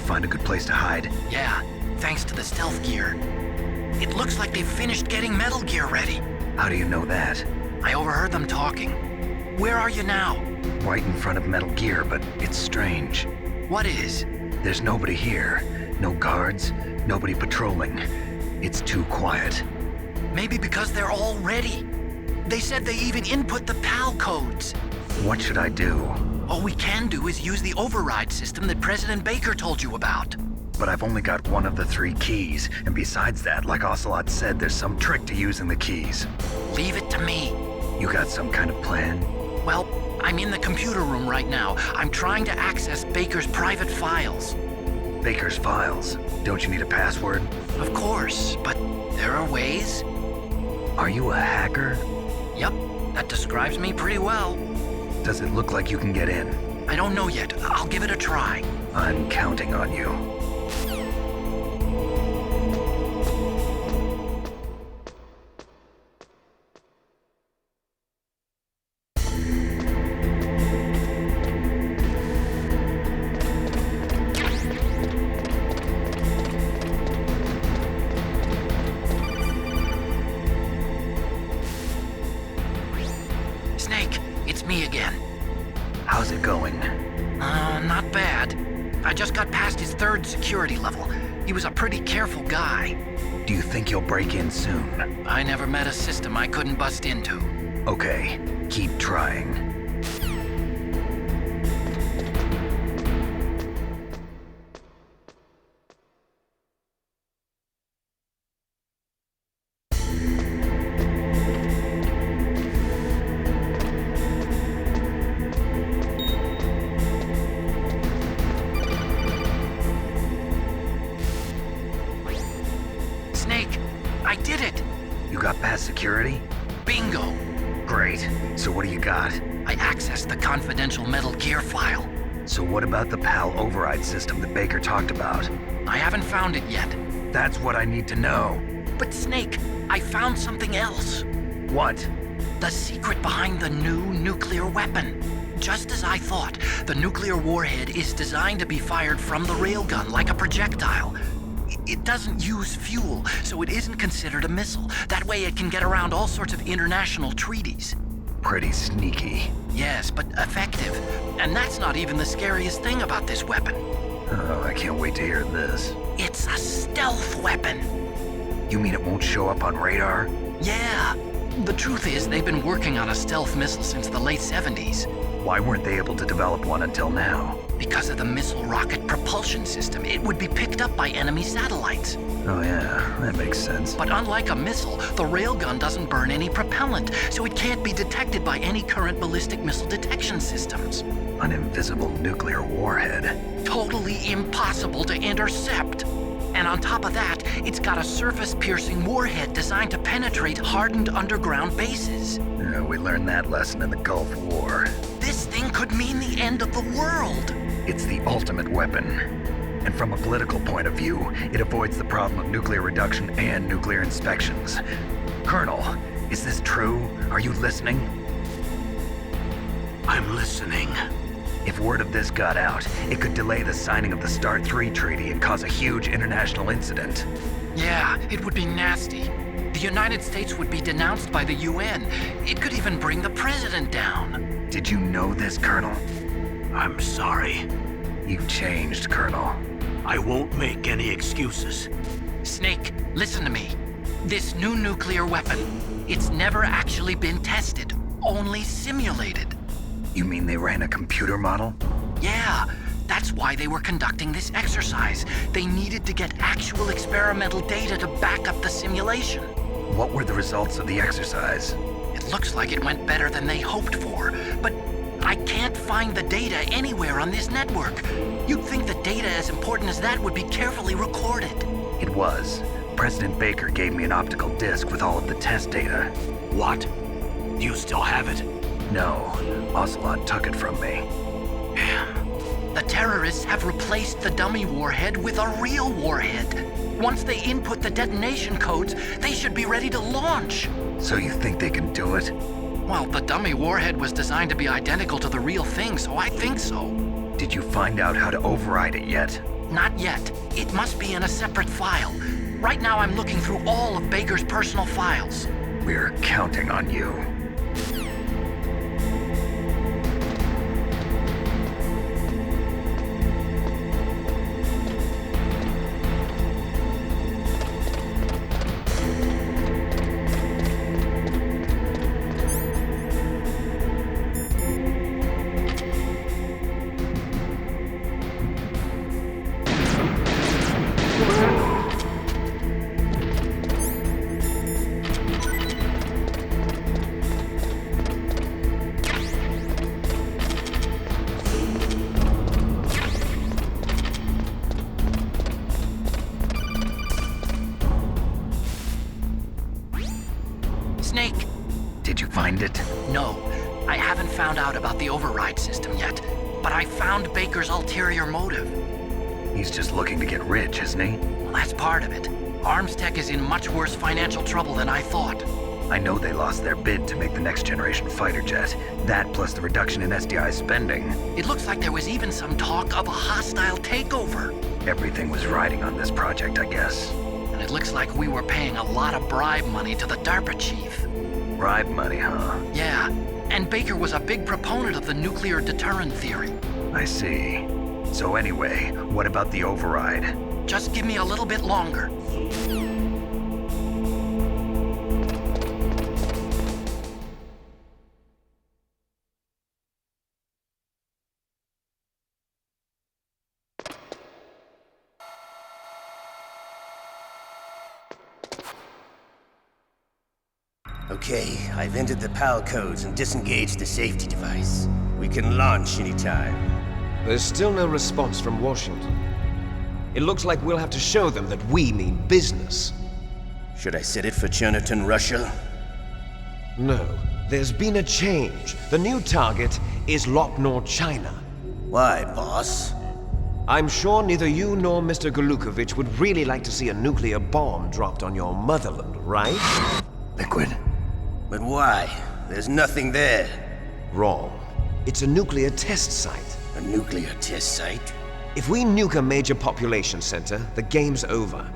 you find a good place to hide? Yeah, thanks to the stealth gear. It looks like they've finished getting Metal Gear ready. How do you know that? I overheard them talking. Where are you now? Right in front of Metal Gear, but it's strange. What is? There's nobody here. No guards, nobody patrolling. It's too quiet. Maybe because they're all ready. They said they even input the PAL codes. What should I do? All we can do is use the override system that President Baker told you about. But I've only got one of the 3 keys, and besides that, like Ocelot said, there's some trick to using the keys. Leave it to me. You got some kind of plan? Well, I'm in the computer room right now. I'm trying to access Baker's private files. Baker's files? Don't you need a password? Of course, but there are ways. Are you a hacker? Yep, that describes me pretty well. Does it look like you can get in? I don't know yet. I'll give it a try. I'm counting on you. Snake, it's me again. How's it going? Not bad. I just got past his 3rd security level. He was a pretty careful guy. Do you think you'll break in soon? I never met a system I couldn't bust into. Okay, keep trying. Snake, I did it! You got past security? Bingo! Great. So what do you got? I accessed the confidential Metal Gear file. So what about the PAL override system that Baker talked about? I haven't found it yet. That's what I need to know. But Snake, I found something else. What? The secret behind the new nuclear weapon. Just as I thought, the nuclear warhead is designed to be fired from the railgun like a projectile. It doesn't use fuel, so it isn't considered a missile. That way it can get around all sorts of international treaties. Pretty sneaky. Yes, but effective. And that's not even the scariest thing about this weapon. Oh, I can't wait to hear this. It's a stealth weapon. You mean it won't show up on radar? Yeah. The truth is, they've been working on a stealth missile since the late 70s. Why weren't they able to develop one until now? Because of the missile rocket propulsion system, it would be picked up by enemy satellites. Oh yeah, that makes sense. But unlike a missile, the railgun doesn't burn any propellant, so it can't be detected by any current ballistic missile detection systems. An invisible nuclear warhead. Totally impossible to intercept. And on top of that, it's got a surface-piercing warhead designed to penetrate hardened underground bases. Yeah, we learned that lesson in the Gulf War. This thing could mean the end of the world. It's the ultimate weapon. And from a political point of view, it avoids the problem of nuclear reduction and nuclear inspections. Colonel, is this true? Are you listening? I'm listening. If word of this got out, it could delay the signing of the START 3 treaty and cause a huge international incident. Yeah, it would be nasty. The United States would be denounced by the UN. It could even bring the president down. Did you know this, Colonel? I'm sorry. You've changed, Colonel. I won't make any excuses. Snake, listen to me. This new nuclear weapon, it's never actually been tested, only simulated. You mean they ran a computer model? Yeah, that's why they were conducting this exercise. They needed to get actual experimental data to back up the simulation. What were the results of the exercise? It looks like it went better than they hoped for, but I can't find the data anywhere on this network. You'd think the data as important as that would be carefully recorded. It was. President Baker gave me an optical disc with all of the test data. What? Do you still have it? No, Ocelot took it from me. The terrorists have replaced the dummy warhead with a real warhead. Once they input the detonation codes, they should be ready to launch. So you think they can do it? Well, the dummy warhead was designed to be identical to the real thing, so I think so. Did you find out how to override it yet? Not yet. It must be in a separate file. Right now I'm looking through all of Baker's personal files. We're counting on you. Snake! Did you find it? No, I haven't found out about the override system yet, but I found Baker's ulterior motive. He's just looking to get rich, isn't he? Well, that's part of it. Armstech is in much worse financial trouble than I thought. I know they lost their bid to make the next generation fighter jet. That plus the reduction in SDI spending. It looks like there was even some talk of a hostile takeover. Everything was riding on this project, I guess. And it looks like we were paying a lot of bribe money to the DARPA chief. Bribe money, huh? Yeah, and Baker was a big proponent of the nuclear deterrent theory. I see. So anyway, what about the override? Just give me a little bit longer. Okay, I've entered the PAL codes and disengaged the safety device. We can launch anytime. There's still no response from Washington. It looks like we'll have to show them that we mean business. Should I set it for Cherniton, Russia? No, there's been a change. The new target is Loknor, China. Why, boss? I'm sure neither you nor Mr. Golukovich would really like to see a nuclear bomb dropped on your motherland, right? Liquid. But why? There's nothing there. Wrong. It's a nuclear test site. A nuclear test site? If we nuke a major population center, the game's over.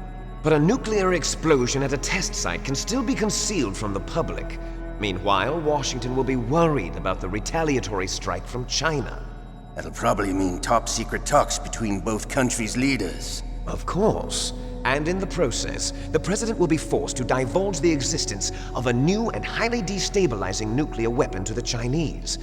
But a nuclear explosion at a test site can still be concealed from the public. Meanwhile, Washington will be worried about the retaliatory strike from China. That'll probably mean top-secret talks between both countries' leaders. Of course. And in the process, the President will be forced to divulge the existence of a new and highly destabilizing nuclear weapon to the Chinese.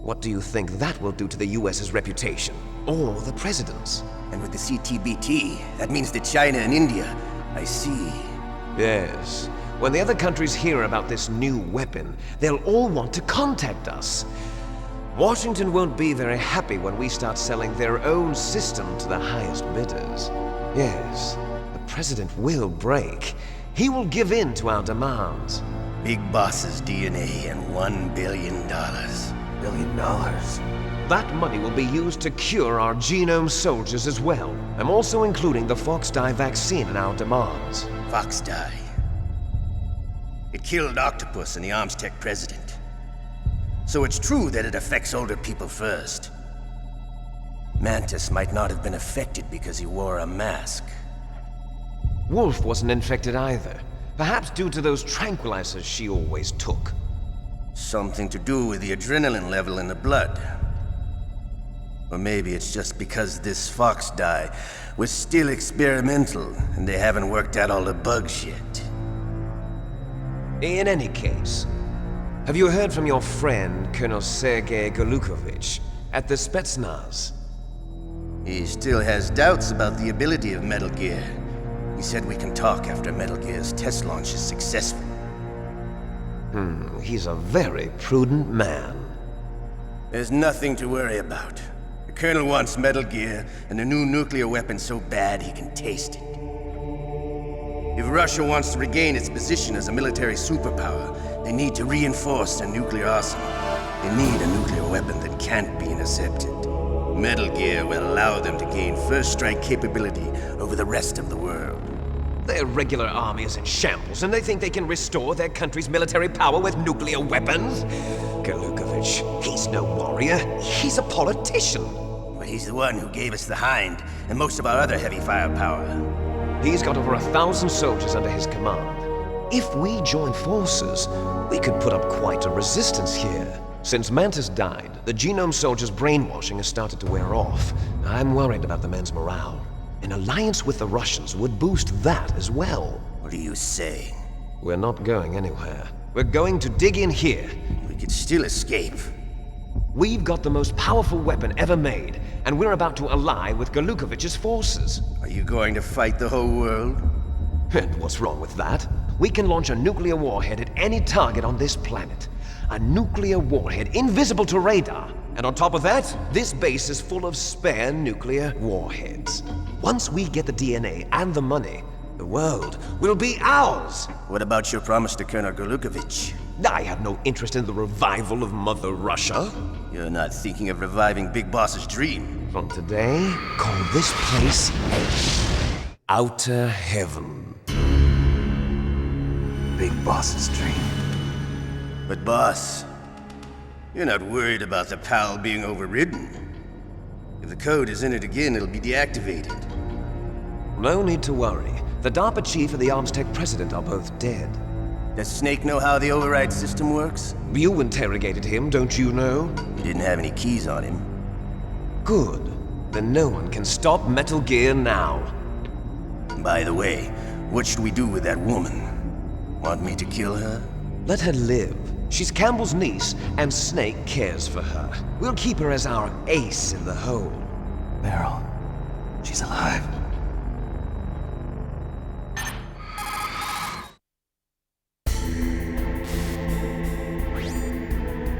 What do you think that will do to the US's reputation? Or the President's? And with the CTBT, that means that China and India. I see. Yes. When the other countries hear about this new weapon, they'll all want to contact us. Washington won't be very happy when we start selling their own system to the highest bidders. Yes, the President will break. He will give in to our demands. Big Boss's DNA and $1 billion. $1 billion? That money will be used to cure our genome soldiers as well. I'm also including the Fox-Die vaccine in our demands. Fox-Die. It killed Octopus and the Armstech president. So it's true that it affects older people first. Mantis might not have been affected because he wore a mask. Wolf wasn't infected either. Perhaps due to those tranquilizers she always took. Something to do with the adrenaline level in the blood. Or maybe it's just because this Fox-Die was still experimental and they haven't worked out all the bugs yet. In any case, have you heard from your friend, Colonel Sergei Golukovich, at the Spetsnaz? He still has doubts about the ability of Metal Gear. He said we can talk after Metal Gear's test launch is successful. He's a very prudent man. There's nothing to worry about. The Colonel wants Metal Gear and a new nuclear weapon so bad he can taste it. If Russia wants to regain its position as a military superpower, they need to reinforce their nuclear arsenal. They need a nuclear weapon that can't be intercepted. Metal Gear will allow them to gain first strike capability over the rest of the world. Their regular army is in shambles, and they think they can restore their country's military power with nuclear weapons? Golukovich, he's no warrior. He's a politician. Well, he's the one who gave us the Hind and most of our other heavy firepower. He's got over 1,000 soldiers under his command. If we join forces, we could put up quite a resistance here. Since Mantis died, the Genome soldiers' brainwashing has started to wear off. I'm worried about the men's morale. An alliance with the Russians would boost that as well. What are you saying? We're not going anywhere. We're going to dig in here. We could still escape. We've got the most powerful weapon ever made, and we're about to ally with Galukovich's forces. Are you going to fight the whole world? And what's wrong with that? We can launch a nuclear warhead at any target on this planet. A nuclear warhead invisible to radar. And on top of that, this base is full of spare nuclear warheads. Once we get the DNA and the money, the world will be ours! What about your promise to Colonel Galukovich? I have no interest in the revival of Mother Russia. You're not thinking of reviving Big Boss's dream. From today, call this place Outer Heaven. Big Boss's dream. But boss, you're not worried about the PAL being overridden. If the code is in it again, it'll be deactivated. No need to worry. The DARPA chief and the ArmsTech president are both dead. Does Snake know how the override system works? You interrogated him, don't you know? You didn't have any keys on him. Good. Then no one can stop Metal Gear now. By the way, what should we do with that woman? Want me to kill her? Let her live. She's Campbell's niece, and Snake cares for her. We'll keep her as our ace in the hole. Meryl, she's alive.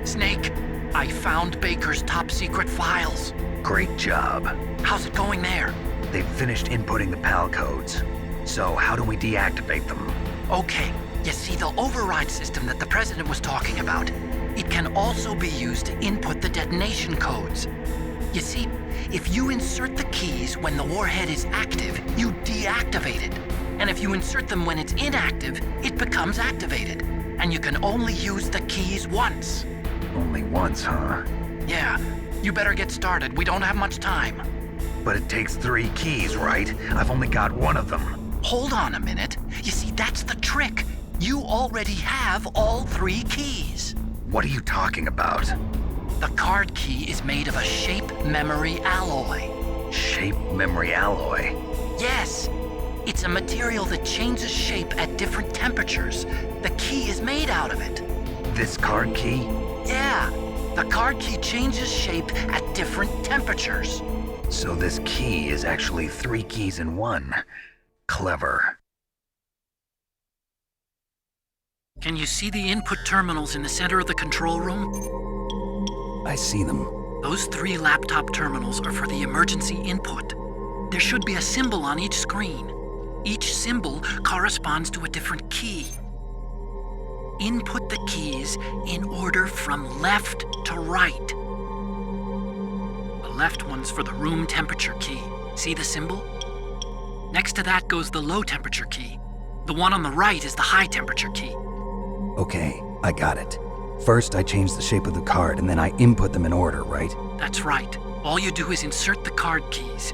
Snake, I found Baker's top secret files. Great job. How's it going there? They've finished inputting the PAL codes. So how do we deactivate them? Okay, you see the override system that the president was talking about. It can also be used to input the detonation codes. You see, if you insert the keys when the warhead is active, you deactivate it. And if you insert them when it's inactive, it becomes activated. And you can only use the keys once. Only once, huh? Yeah, you better get started. We don't have much time. But it takes 3 keys, right? I've only got one of them. Hold on a minute. You see, that's the trick. You already have all 3 keys. What are you talking about? The card key is made of a shape memory alloy. Shape memory alloy? Yes. It's a material that changes shape at different temperatures. The key is made out of it. This card key? Yeah. The card key changes shape at different temperatures. So this key is actually 3 keys in one. Clever. Can you see the input terminals in the center of the control room? I see them. Those 3 laptop terminals are for the emergency input. There should be a symbol on each screen. Each symbol corresponds to a different key. Input the keys in order from left to right. The left one's for the room temperature key. See the symbol? Next to that goes the low temperature key. The one on the right is the high temperature key. Okay, I got it. First, I change the shape of the card, and then I input them in order, right? That's right. All you do is insert the card keys.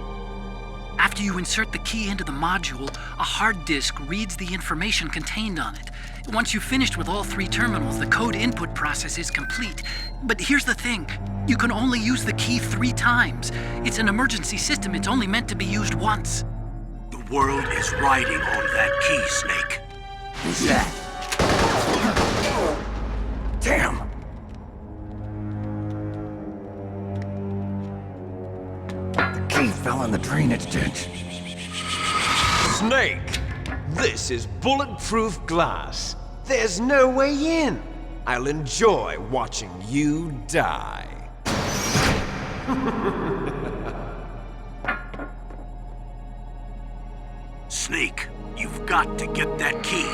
After you insert the key into the module, a hard disk reads the information contained on it. Once you've finished with all 3 terminals, the code input process is complete. But here's the thing. You can only use the key 3 times. It's an emergency system. It's only meant to be used once. The world is riding on that key, Snake. Who's that? Damn! The key fell in the drainage ditch. Snake! This is bulletproof glass. There's no way in. I'll enjoy watching you die. Snake, you've got to get that key.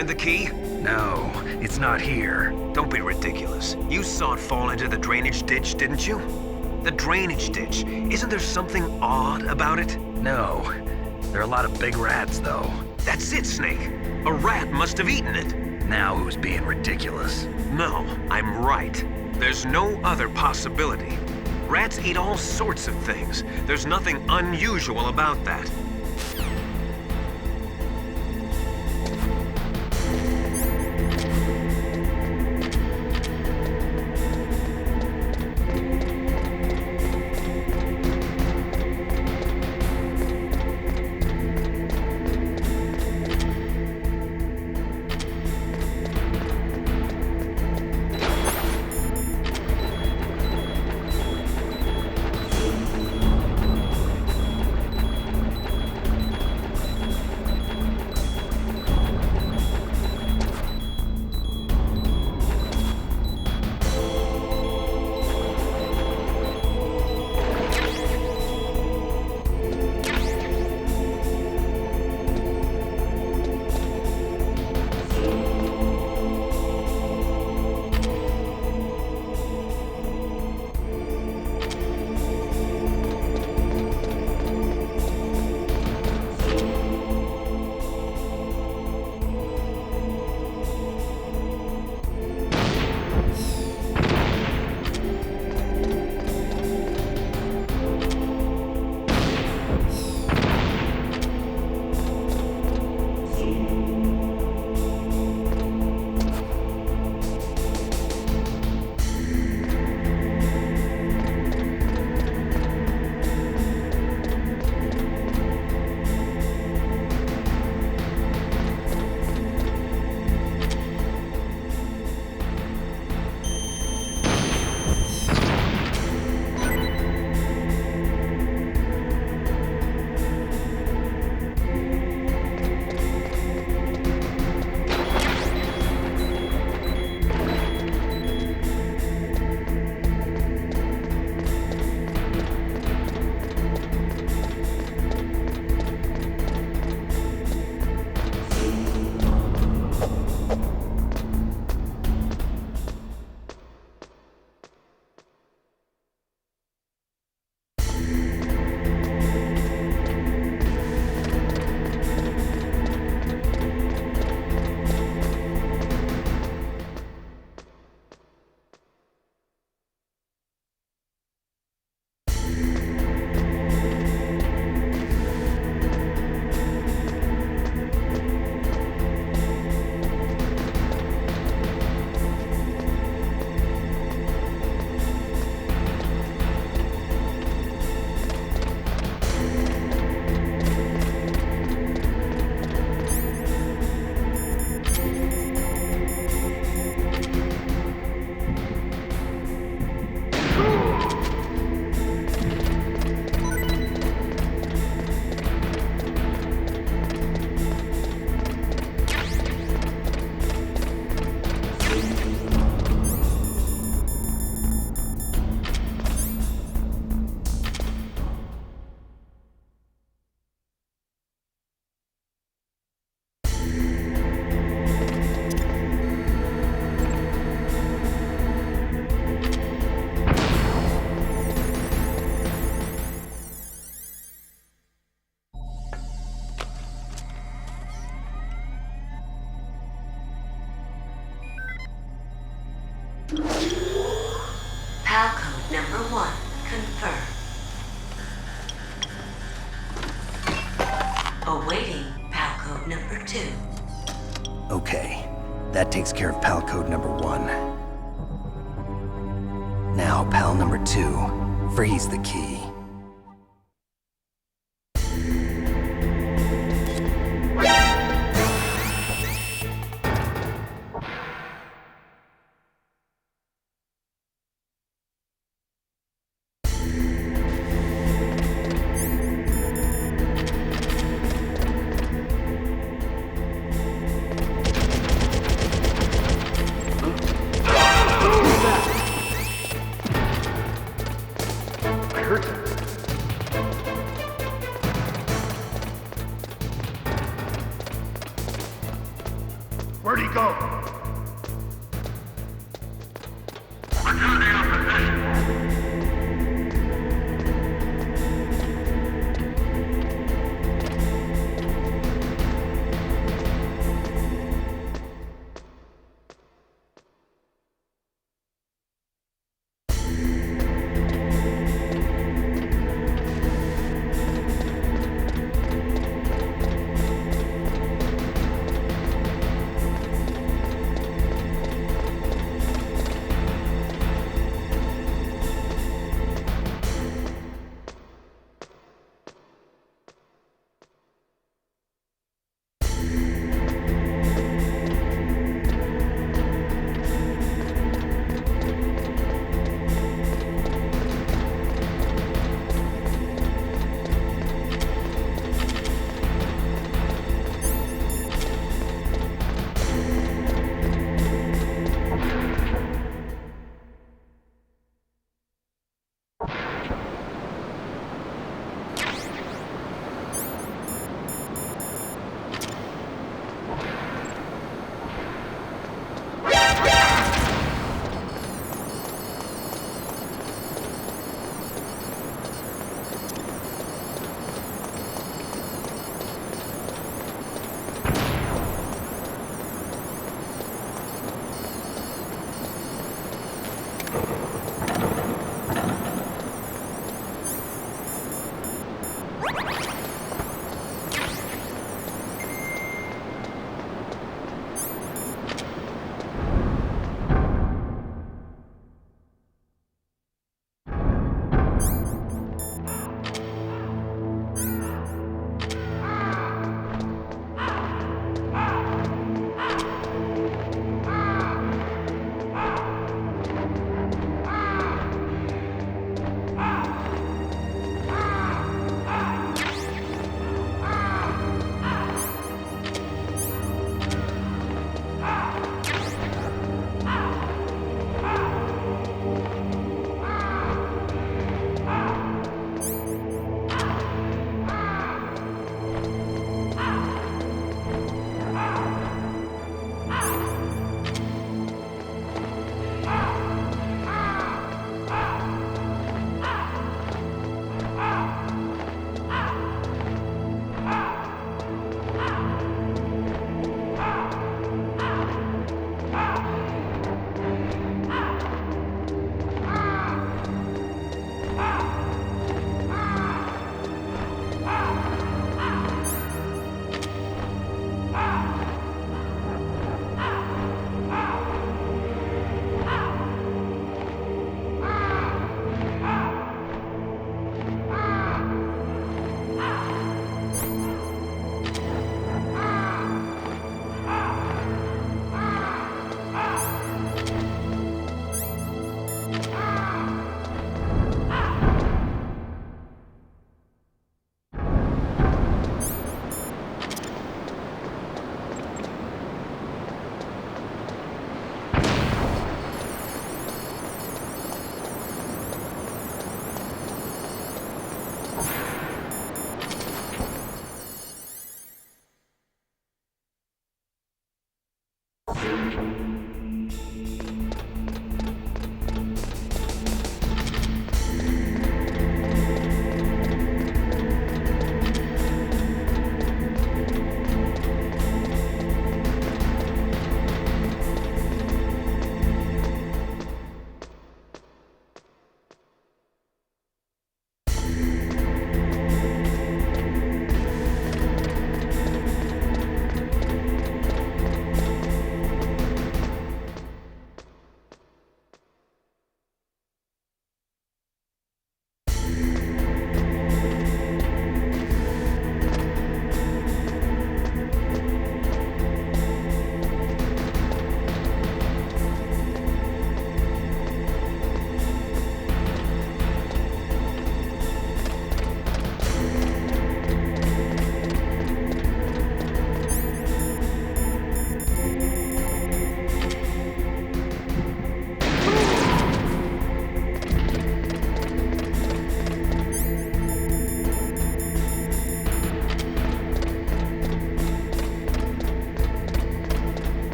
find the key? No, it's not here. Don't be ridiculous. You saw it fall into the drainage ditch, didn't you? The drainage ditch. Isn't there something odd about it? No. There are a lot of big rats, though. That's it, Snake. A rat must have eaten it. Now who's being ridiculous? No, I'm right. There's no other possibility. Rats eat all sorts of things. There's nothing unusual about that. PAL code number 1 confirmed. Awaiting PAL code number 2. Okay, that takes care of PAL code number 1. Now, PAL number 2, freeze the key. I heard that.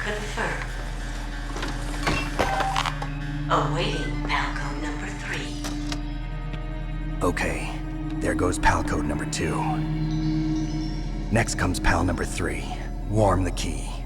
Confirmed. Awaiting PAL code number 3. Okay, there goes PAL code number 2. Next comes PAL number 3. Warm the key.